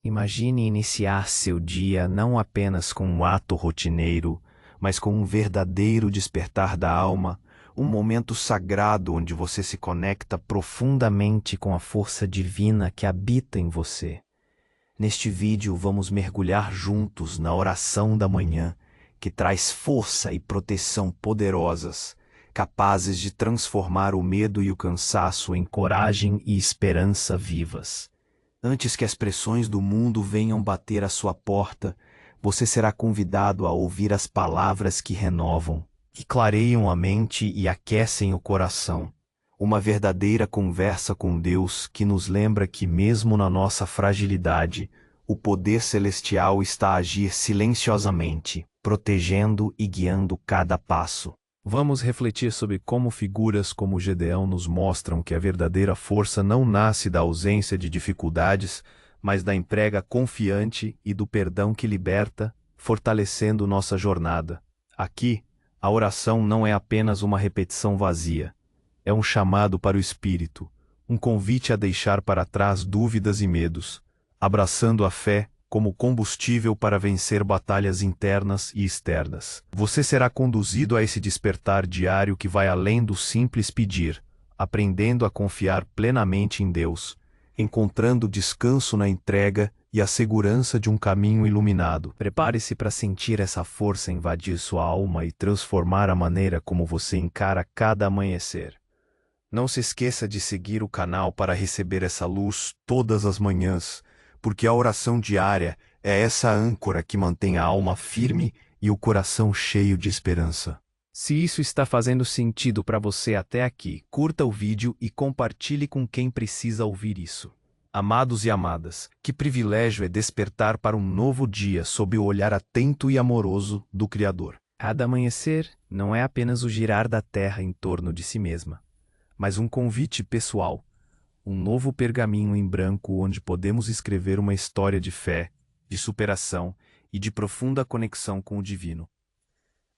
Imagine iniciar seu dia não apenas com um ato rotineiro, mas com um verdadeiro despertar da alma, um momento sagrado onde você se conecta profundamente com a força divina que habita em você. Neste vídeo vamos mergulhar juntos na oração da manhã, que traz força e proteção poderosas, capazes de transformar o medo e o cansaço em coragem e esperança vivas. Antes que as pressões do mundo venham bater à sua porta, você será convidado a ouvir as palavras que renovam, que clareiam a mente e aquecem o coração. Uma verdadeira conversa com Deus que nos lembra que mesmo na nossa fragilidade, o poder celestial está a agir silenciosamente, protegendo e guiando cada passo. Vamos refletir sobre como figuras como Gedeão nos mostram que a verdadeira força não nasce da ausência de dificuldades, mas da entrega confiante e do perdão que liberta, fortalecendo nossa jornada. Aqui, a oração não é apenas uma repetição vazia. É um chamado para o espírito, um convite a deixar para trás dúvidas e medos, abraçando a fé como combustível para vencer batalhas internas e externas. Você será conduzido a esse despertar diário que vai além do simples pedir, aprendendo a confiar plenamente em Deus, encontrando descanso na entrega e a segurança de um caminho iluminado. Prepare-se para sentir essa força invadir sua alma e transformar a maneira como você encara cada amanhecer. Não se esqueça de seguir o canal para receber essa luz todas as manhãs, porque a oração diária é essa âncora que mantém a alma firme e o coração cheio de esperança. Se isso está fazendo sentido para você até aqui, curta o vídeo e compartilhe com quem precisa ouvir isso. Amados e amadas, que privilégio é despertar para um novo dia sob o olhar atento e amoroso do Criador. Cada amanhecer não é apenas o girar da terra em torno de si mesma, mas um convite pessoal, um novo pergaminho em branco onde podemos escrever uma história de fé, de superação e de profunda conexão com o divino.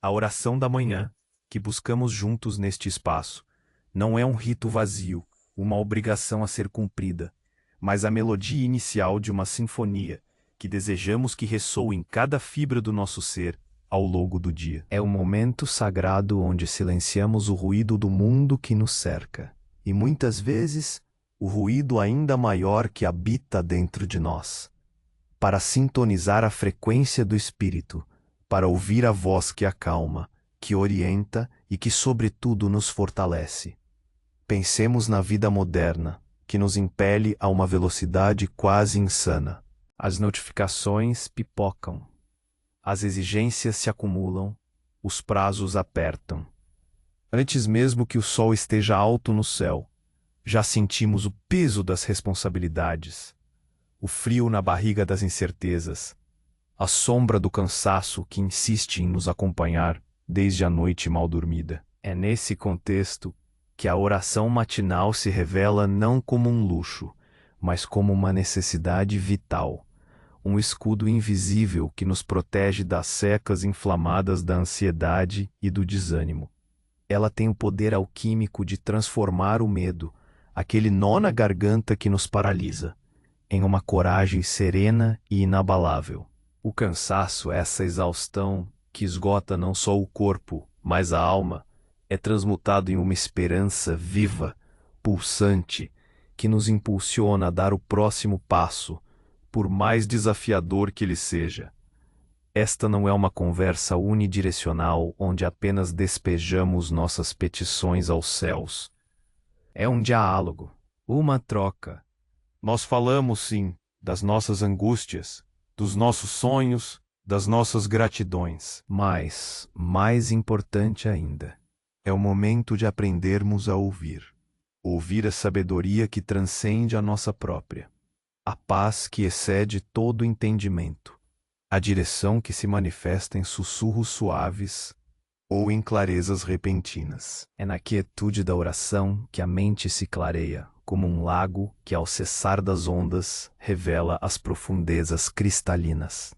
A oração da manhã, que buscamos juntos neste espaço, não é um rito vazio, uma obrigação a ser cumprida, mas a melodia inicial de uma sinfonia que desejamos que ressoe em cada fibra do nosso ser ao longo do dia. É um momento sagrado onde silenciamos o ruído do mundo que nos cerca, e muitas vezes o ruído ainda maior que habita dentro de nós, para sintonizar a frequência do Espírito, para ouvir a voz que acalma, que orienta e que, sobretudo, nos fortalece. Pensemos na vida moderna, que nos impele a uma velocidade quase insana. As notificações pipocam, as exigências se acumulam, os prazos apertam. Antes mesmo que o sol esteja alto no céu, já sentimos o peso das responsabilidades, o frio na barriga das incertezas, a sombra do cansaço que insiste em nos acompanhar desde a noite mal dormida. É nesse contexto que a oração matinal se revela não como um luxo, mas como uma necessidade vital, um escudo invisível que nos protege das secas inflamadas da ansiedade e do desânimo. Ela tem o poder alquímico de transformar o medo, aquele nó na garganta que nos paralisa, em uma coragem serena e inabalável. O cansaço, essa exaustão que esgota não só o corpo, mas a alma, é transmutado em uma esperança viva, pulsante, que nos impulsiona a dar o próximo passo, por mais desafiador que ele seja. Esta não é uma conversa unidirecional onde apenas despejamos nossas petições aos céus. É um diálogo, uma troca. Nós falamos, sim, das nossas angústias, dos nossos sonhos, das nossas gratidões. Mas, mais importante ainda, é o momento de aprendermos a ouvir. Ouvir a sabedoria que transcende a nossa própria, a paz que excede todo entendimento, a direção que se manifesta em sussurros suaves ou em clarezas repentinas. É na quietude da oração que a mente se clareia, como um lago que, ao cessar das ondas, revela as profundezas cristalinas.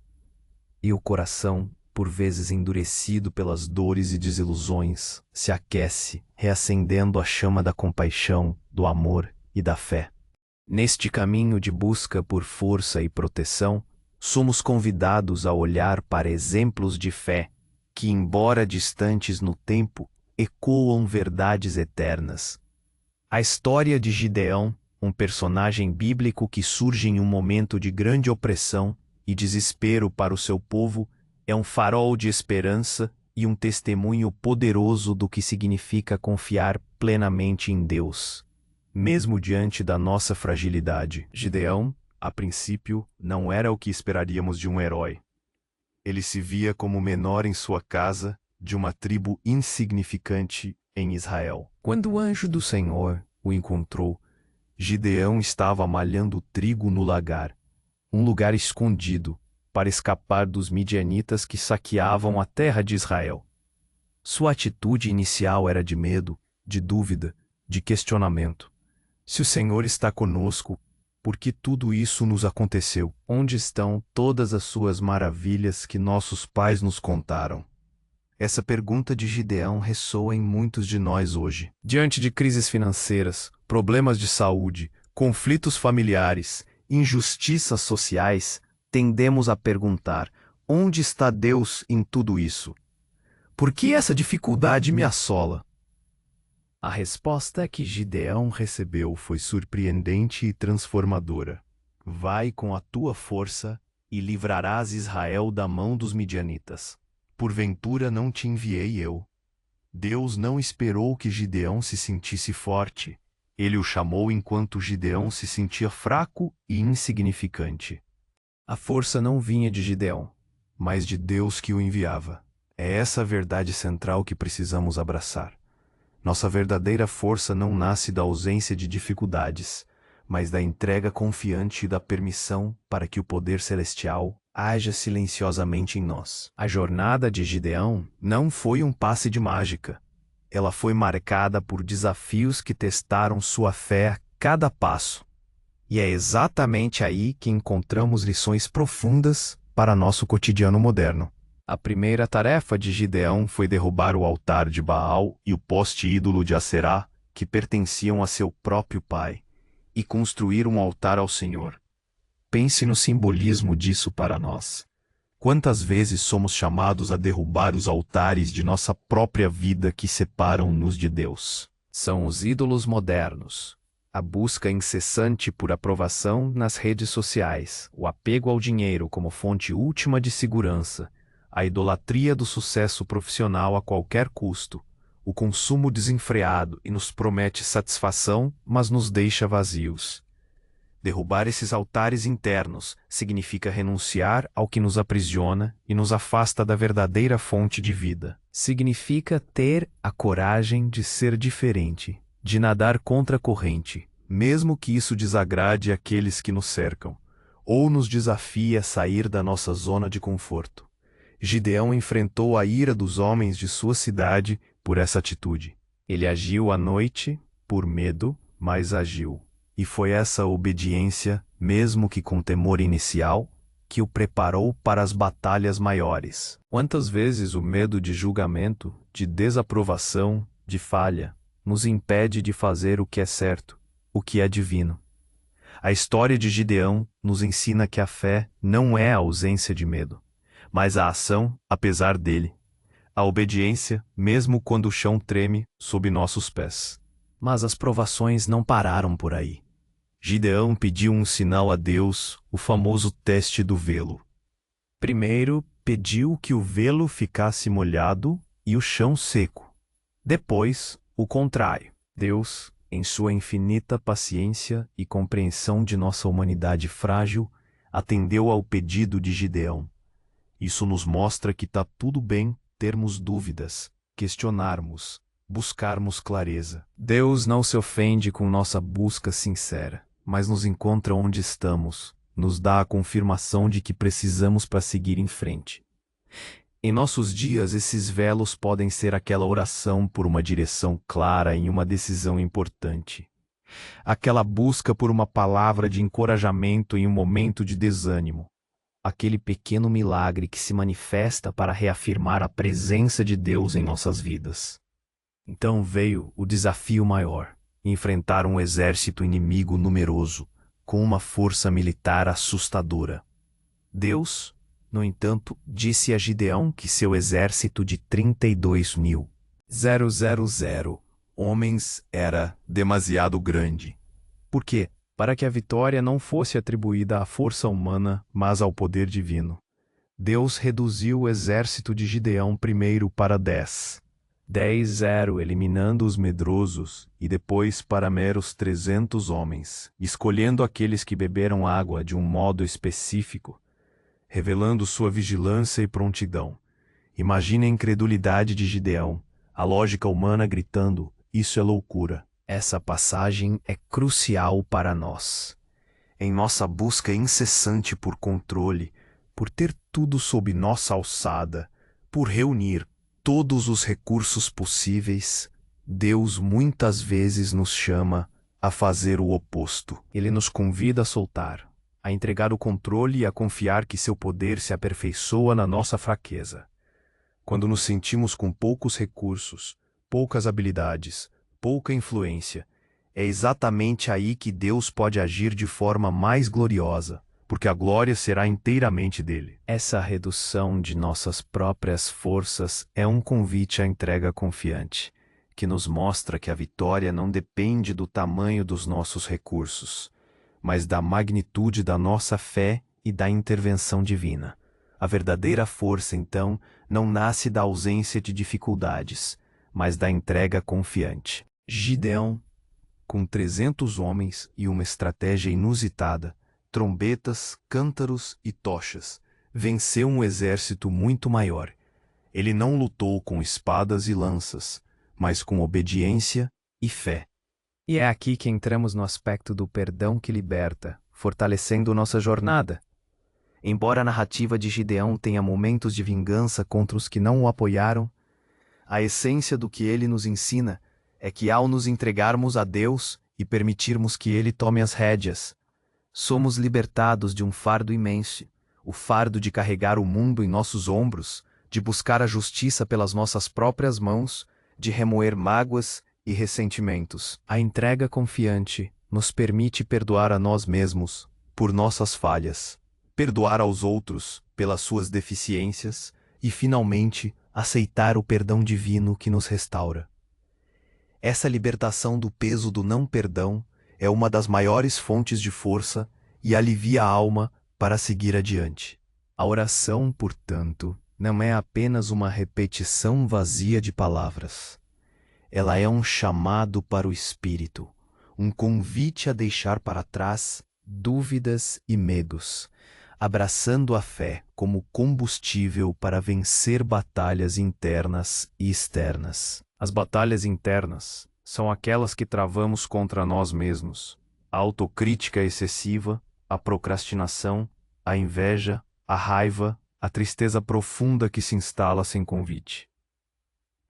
E o coração, por vezes endurecido pelas dores e desilusões, se aquece, reacendendo a chama da compaixão, do amor e da fé. Neste caminho de busca por força e proteção, somos convidados a olhar para exemplos de fé que, embora distantes no tempo, ecoam verdades eternas. A história de Gideão, um personagem bíblico que surge em um momento de grande opressão e desespero para o seu povo, é um farol de esperança e um testemunho poderoso do que significa confiar plenamente em Deus. Mesmo diante da nossa fragilidade, Gideão, a princípio, não era o que esperaríamos de um herói. Ele se via como o menor em sua casa, de uma tribo insignificante em Israel. Quando o anjo do Senhor o encontrou, Gideão estava malhando trigo no lagar, um lugar escondido, para escapar dos midianitas que saqueavam a terra de Israel. Sua atitude inicial era de medo, de dúvida, de questionamento. Se o Senhor está conosco, por que tudo isso nos aconteceu? Onde estão todas as suas maravilhas que nossos pais nos contaram? Essa pergunta de Gideão ressoa em muitos de nós hoje. Diante de crises financeiras, problemas de saúde, conflitos familiares, injustiças sociais, tendemos a perguntar: onde está Deus em tudo isso? Por que essa dificuldade me assola? A resposta que Gideão recebeu foi surpreendente e transformadora. Vai com a tua força e livrarás Israel da mão dos midianitas. Porventura não te enviei eu. Deus não esperou que Gideão se sentisse forte. Ele o chamou enquanto Gideão se sentia fraco e insignificante. A força não vinha de Gideão, mas de Deus que o enviava. É essa a verdade central que precisamos abraçar. Nossa verdadeira força não nasce da ausência de dificuldades, mas da entrega confiante e da permissão para que o poder celestial haja silenciosamente em nós. A jornada de Gideão não foi um passe de mágica. Ela foi marcada por desafios que testaram sua fé a cada passo. E é exatamente aí que encontramos lições profundas para nosso cotidiano moderno. A primeira tarefa de Gideão foi derrubar o altar de Baal e o poste ídolo de Aserá, que pertenciam a seu próprio pai, e construir um altar ao Senhor. Pense no simbolismo disso para nós. Quantas vezes somos chamados a derrubar os altares de nossa própria vida que separam-nos de Deus? São os ídolos modernos, a busca incessante por aprovação nas redes sociais, o apego ao dinheiro como fonte última de segurança, a idolatria do sucesso profissional a qualquer custo, o consumo desenfreado e nos promete satisfação, mas nos deixa vazios. Derrubar esses altares internos significa renunciar ao que nos aprisiona e nos afasta da verdadeira fonte de vida. Significa ter a coragem de ser diferente, de nadar contra a corrente, mesmo que isso desagrade aqueles que nos cercam, ou nos desafie a sair da nossa zona de conforto. Gideão enfrentou a ira dos homens de sua cidade por essa atitude. Ele agiu à noite, por medo, mas agiu. E foi essa obediência, mesmo que com temor inicial, que o preparou para as batalhas maiores. Quantas vezes o medo de julgamento, de desaprovação, de falha, nos impede de fazer o que é certo, o que é divino? A história de Gideão nos ensina que a fé não é a ausência de medo, mas a ação, apesar dele. A obediência, mesmo quando o chão treme sob nossos pés. Mas as provações não pararam por aí. Gideão pediu um sinal a Deus, o famoso teste do velo. Primeiro, pediu que o velo ficasse molhado e o chão seco. Depois, o contrário. Deus, em sua infinita paciência e compreensão de nossa humanidade frágil, atendeu ao pedido de Gideão. Isso nos mostra que está tudo bem termos dúvidas, questionarmos, buscarmos clareza. Deus não se ofende com nossa busca sincera, mas nos encontra onde estamos, nos dá a confirmação de que precisamos para seguir em frente. Em nossos dias, esses velos podem ser aquela oração por uma direção clara em uma decisão importante. Aquela busca por uma palavra de encorajamento em um momento de desânimo. Aquele pequeno milagre que se manifesta para reafirmar a presença de Deus em nossas vidas. Então veio o desafio maior: enfrentar um exército inimigo numeroso, com uma força militar assustadora. Deus, no entanto, disse a Gideão que seu exército de 32.000 homens era demasiado grande. Por quê? Para que a vitória não fosse atribuída à força humana, mas ao poder divino. Deus reduziu o exército de Gideão primeiro para 10, eliminando os medrosos, e depois para meros 300 homens, escolhendo aqueles que beberam água de um modo específico, revelando sua vigilância e prontidão. Imagine a incredulidade de Gideão, a lógica humana gritando: isso é loucura. Essa passagem é crucial para nós. Em nossa busca incessante por controle, por ter tudo sob nossa alçada, por reunir todos os recursos possíveis, Deus muitas vezes nos chama a fazer o oposto. Ele nos convida a soltar, a entregar o controle e a confiar que seu poder se aperfeiçoa na nossa fraqueza. Quando nos sentimos com poucos recursos, poucas habilidades, pouca influência, é exatamente aí que Deus pode agir de forma mais gloriosa, porque a glória será inteiramente dele. Essa redução de nossas próprias forças é um convite à entrega confiante, que nos mostra que a vitória não depende do tamanho dos nossos recursos, mas da magnitude da nossa fé e da intervenção divina. A verdadeira força, então, não nasce da ausência de dificuldades, mas da entrega confiante. Gideão, com 300 homens e uma estratégia inusitada, trombetas, cântaros e tochas, venceu um exército muito maior. Ele não lutou com espadas e lanças, mas com obediência e fé. E é aqui que entramos no aspecto do perdão que liberta, fortalecendo nossa jornada. Embora a narrativa de Gideão tenha momentos de vingança contra os que não o apoiaram, a essência do que ele nos ensina é que ao nos entregarmos a Deus e permitirmos que Ele tome as rédeas, somos libertados de um fardo imenso, o fardo de carregar o mundo em nossos ombros, de buscar a justiça pelas nossas próprias mãos, de remoer mágoas e ressentimentos. A entrega confiante nos permite perdoar a nós mesmos por nossas falhas, perdoar aos outros pelas suas deficiências e, finalmente, aceitar o perdão divino que nos restaura. Essa libertação do peso do não-perdão é uma das maiores fontes de força e alivia a alma para seguir adiante. A oração, portanto, não é apenas uma repetição vazia de palavras. Ela é um chamado para o espírito, um convite a deixar para trás dúvidas e medos, abraçando a fé como combustível para vencer batalhas internas e externas. As batalhas internas são aquelas que travamos contra nós mesmos: a autocrítica excessiva, a procrastinação, a inveja, a raiva, a tristeza profunda que se instala sem convite.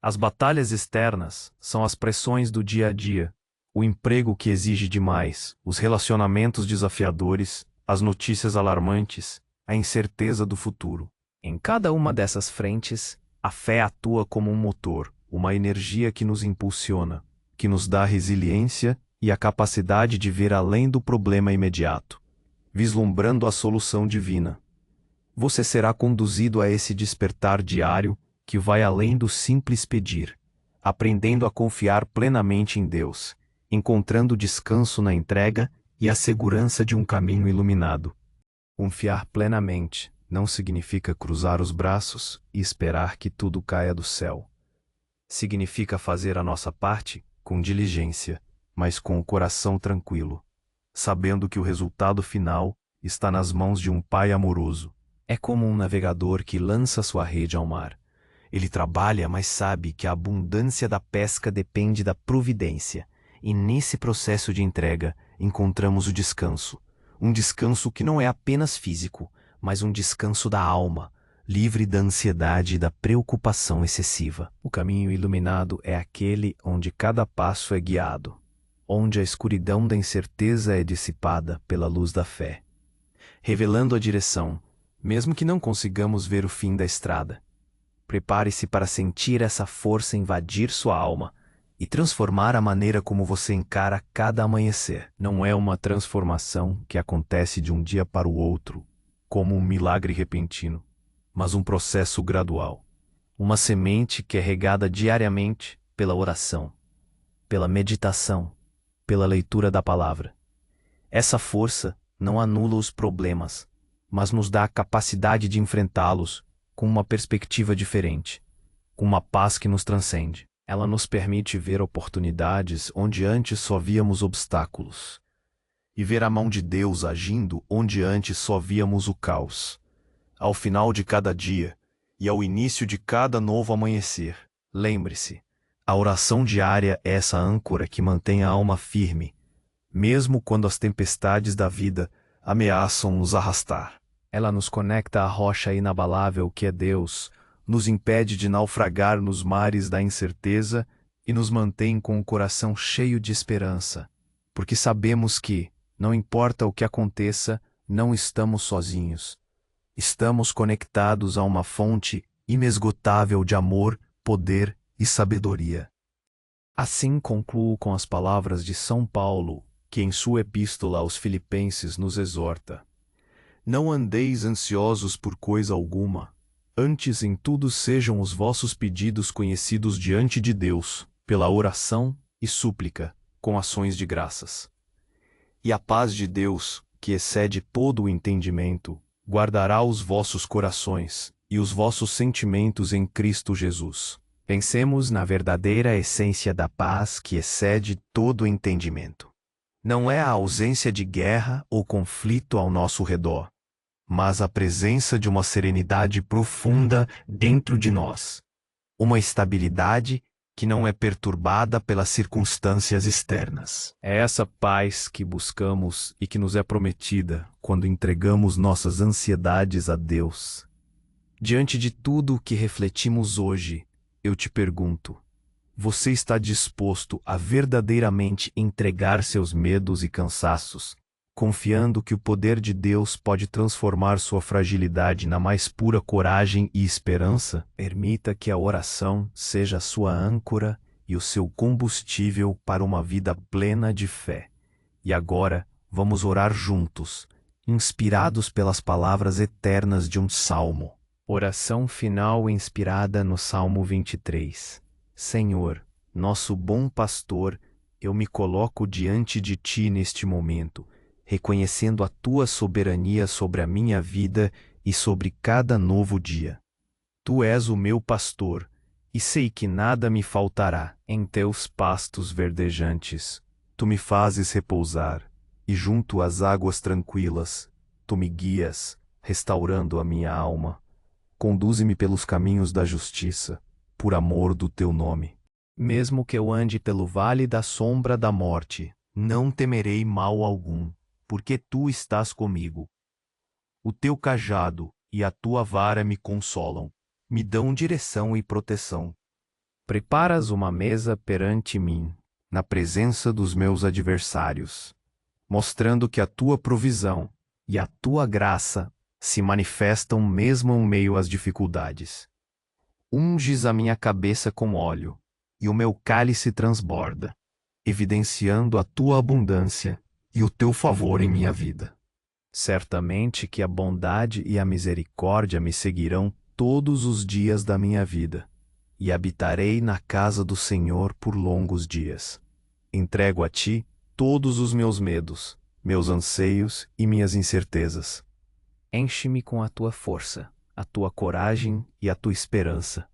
As batalhas externas são as pressões do dia a dia, o emprego que exige demais, os relacionamentos desafiadores, as notícias alarmantes, a incerteza do futuro. Em cada uma dessas frentes, a fé atua como um motor, uma energia que nos impulsiona, que nos dá resiliência e a capacidade de ver além do problema imediato, vislumbrando a solução divina. Você será conduzido a esse despertar diário que vai além do simples pedir, aprendendo a confiar plenamente em Deus, encontrando descanso na entrega e a segurança de um caminho iluminado. Confiar plenamente não significa cruzar os braços e esperar que tudo caia do céu. Significa fazer a nossa parte com diligência, mas com o coração tranquilo, sabendo que o resultado final está nas mãos de um Pai amoroso. É como um navegador que lança sua rede ao mar. Ele trabalha, mas sabe que a abundância da pesca depende da providência, e nesse processo de entrega encontramos o descanso. Um descanso que não é apenas físico, mas um descanso da alma, livre da ansiedade e da preocupação excessiva. O caminho iluminado é aquele onde cada passo é guiado, onde a escuridão da incerteza é dissipada pela luz da fé, revelando a direção, mesmo que não consigamos ver o fim da estrada. Prepare-se para sentir essa força invadir sua alma, e transformar a maneira como você encara cada amanhecer. Não é uma transformação que acontece de um dia para o outro, como um milagre repentino, mas um processo gradual. Uma semente que é regada diariamente pela oração, pela meditação, pela leitura da palavra. Essa força não anula os problemas, mas nos dá a capacidade de enfrentá-los com uma perspectiva diferente, com uma paz que nos transcende. Ela nos permite ver oportunidades onde antes só víamos obstáculos, e ver a mão de Deus agindo onde antes só víamos o caos. Ao final de cada dia e ao início de cada novo amanhecer, lembre-se, a oração diária é essa âncora que mantém a alma firme, mesmo quando as tempestades da vida ameaçam nos arrastar. Ela nos conecta à rocha inabalável que é Deus, nos impede de naufragar nos mares da incerteza e nos mantém com o coração cheio de esperança, porque sabemos que, não importa o que aconteça, não estamos sozinhos. Estamos conectados a uma fonte inesgotável de amor, poder e sabedoria. Assim concluo com as palavras de São Paulo, que em sua epístola aos Filipenses nos exorta: não andeis ansiosos por coisa alguma, antes em tudo sejam os vossos pedidos conhecidos diante de Deus, pela oração e súplica, com ações de graças. E a paz de Deus, que excede todo o entendimento, guardará os vossos corações e os vossos sentimentos em Cristo Jesus. Pensemos na verdadeira essência da paz que excede todo o entendimento. Não é a ausência de guerra ou conflito ao nosso redor, mas a presença de uma serenidade profunda dentro de nós. Uma estabilidade que não é perturbada pelas circunstâncias externas. É essa paz que buscamos e que nos é prometida quando entregamos nossas ansiedades a Deus. Diante de tudo o que refletimos hoje, eu te pergunto: você está disposto a verdadeiramente entregar seus medos e cansaços, confiando que o poder de Deus pode transformar sua fragilidade na mais pura coragem e esperança? Permita que a oração seja a sua âncora e o seu combustível para uma vida plena de fé. E agora, vamos orar juntos, inspirados pelas palavras eternas de um salmo. Oração final inspirada no Salmo 23. Senhor, nosso bom pastor, eu me coloco diante de ti neste momento, reconhecendo a tua soberania sobre a minha vida e sobre cada novo dia. Tu és o meu pastor, e sei que nada me faltará. Em teus pastos verdejantes, tu me fazes repousar, e junto às águas tranquilas, tu me guias, restaurando a minha alma. Conduze-me pelos caminhos da justiça, por amor do teu nome. Mesmo que eu ande pelo vale da sombra da morte, não temerei mal algum, porque tu estás comigo. O teu cajado e a tua vara me consolam, me dão direção e proteção. Preparas uma mesa perante mim, na presença dos meus adversários, mostrando que a tua provisão e a tua graça se manifestam mesmo em meio às dificuldades. Unges a minha cabeça com óleo, e o meu cálice transborda, evidenciando a tua abundância e o teu favor em minha vida. Certamente que a bondade e a misericórdia me seguirão todos os dias da minha vida, e habitarei na casa do Senhor por longos dias. Entrego a ti todos os meus medos, meus anseios e minhas incertezas. Enche-me com a tua força, a tua coragem e a tua esperança.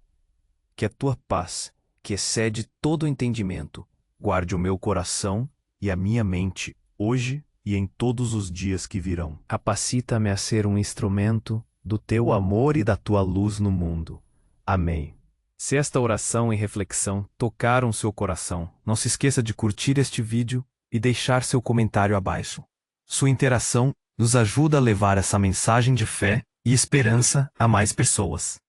Que a tua paz, que excede todo entendimento, guarde o meu coração e a minha mente, hoje e em todos os dias que virão. Capacita-me a ser um instrumento do teu amor e da tua luz no mundo. Amém. Se esta oração e reflexão tocaram seu coração, não se esqueça de curtir este vídeo e deixar seu comentário abaixo. Sua interação nos ajuda a levar essa mensagem de fé e esperança a mais pessoas.